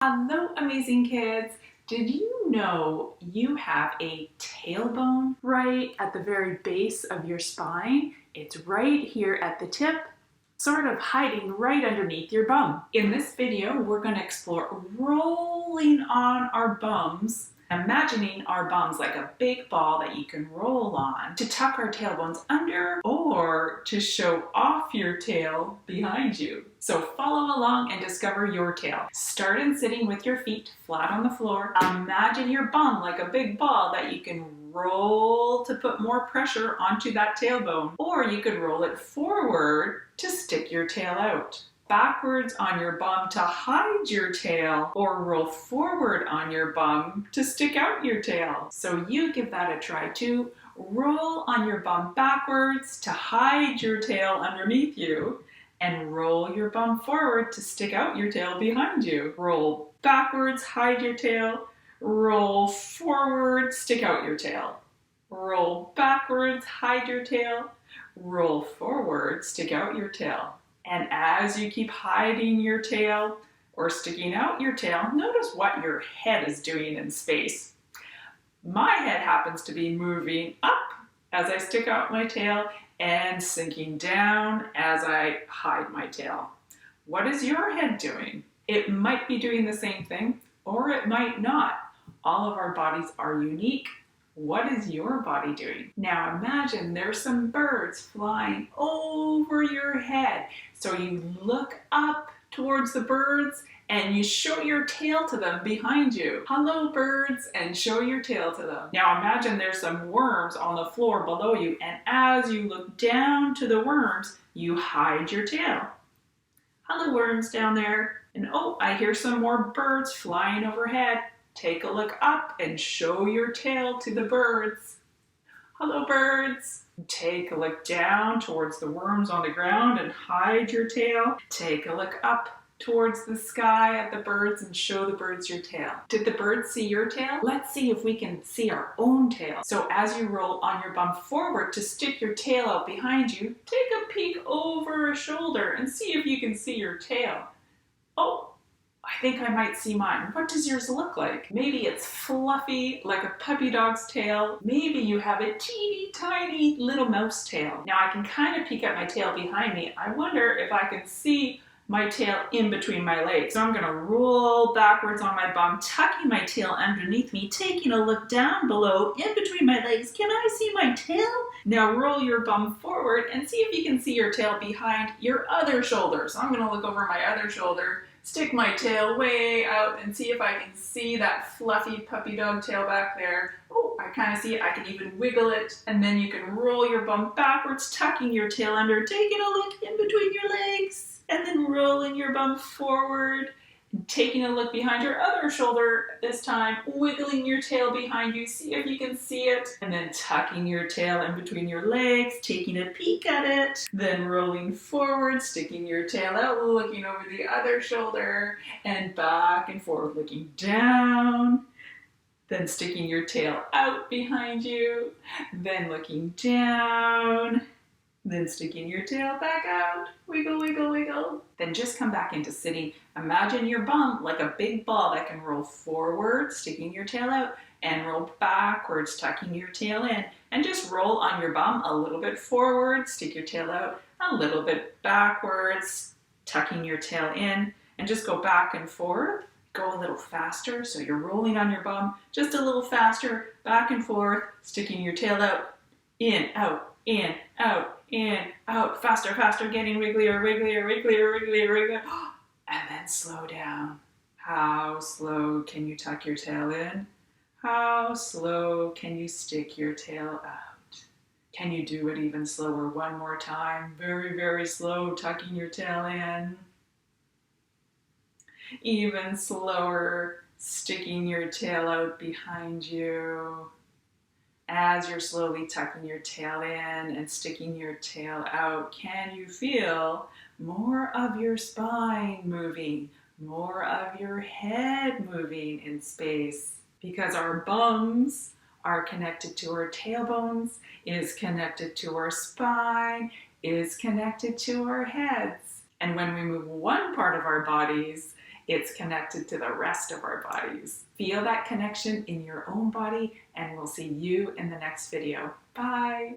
Hello, amazing kids. Did you know you have a tailbone right at the very base of your spine? It's right here at the tip, sort of hiding right underneath your bum. In this video, we're going to explore rolling on our bums, imagining our bums like a big ball that you can roll on to tuck our tailbones under or to show off your tail behind you. So follow along and discover your tail. Start in sitting with your feet flat on the floor. Imagine your bum like a big ball that you can roll to put more pressure onto that tailbone, or you could roll it forward to stick your tail out. Backwards on your bum to hide your tail, or roll forward on your bum to stick out your tail. So you give that a try too. Roll on your bum backwards to hide your tail underneath you, and roll your bum forward to stick out your tail behind you. Roll backwards, hide your tail. Roll forward, stick out your tail. Roll backwards, hide your tail. Roll forward, stick out your tail. And as you keep hiding your tail or sticking out your tail, notice what your head is doing in space. My head happens to be moving up as I stick out my tail and sinking down as I hide my tail. What is your head doing? It might be doing the same thing, or it might not. All of our bodies are unique. What is your body doing? Now imagine there's some birds flying over your head. So you look up towards the birds and you show your tail to them behind you. Hello, birds, and show your tail to them. Now imagine there's some worms on the floor below you, and as you look down to the worms, you hide your tail. Hello, worms down there. And oh, I hear some more birds flying overhead. Take a look up and show your tail to the birds. Hello, birds. Take a look down towards the worms on the ground and hide your tail. Take a look up towards the sky at the birds and show the birds your tail. Did the birds see your tail? Let's see if we can see our own tail. So as you roll on your bum forward to stick your tail out behind you, take a peek over a shoulder and see if you can see your tail. Oh, I think I might see mine. What does yours look like? Maybe it's fluffy like a puppy dog's tail. Maybe you have a teeny tiny little mouse tail. Now I can kind of peek at my tail behind me. I wonder if I can see my tail in between my legs. So I'm gonna roll backwards on my bum, tucking my tail underneath me, taking a look down below in between my legs. Can I see my tail? Now roll your bum forward and see if you can see your tail behind your other shoulder. So I'm gonna look over my other shoulder, stick my tail way out and see if I can see that fluffy puppy dog tail back there. Oh, I kind of see it. I can even wiggle it. And then you can roll your bum backwards, tucking your tail under, taking a look in between your legs, and then rolling your bum forward, taking a look behind your other shoulder this time, wiggling your tail behind you, see if you can see it, and then tucking your tail in between your legs, taking a peek at it, then rolling forward, sticking your tail out, looking over the other shoulder, and back and forth, looking down, then sticking your tail out behind you, then looking down, then sticking your tail back out, wiggle, wiggle, wiggle. Then just come back into sitting. Imagine your bum like a big ball that can roll forward, sticking your tail out, and roll backwards, tucking your tail in. And just roll on your bum a little bit forward, stick your tail out, a little bit backwards, tucking your tail in, and just go back and forth. Go a little faster, so you're rolling on your bum, just a little faster, back and forth, sticking your tail out, in, out, in, out, in, out, faster, faster, getting wigglier, wigglier, wigglier, wigglier, wigglier, and then slow down. How slow can you tuck your tail in? How slow can you stick your tail out? Can you do it even slower? One more time, very, very slow, tucking your tail in. Even slower, sticking your tail out behind you. As you're slowly tucking your tail in and sticking your tail out, can you feel more of your spine moving, more of your head moving in space? Because our bums are connected to our tailbones, is connected to our spine, is connected to our heads. And when we move one part of our bodies, it's connected to the rest of our bodies. Feel that connection in your own body, and we'll see you in the next video. Bye.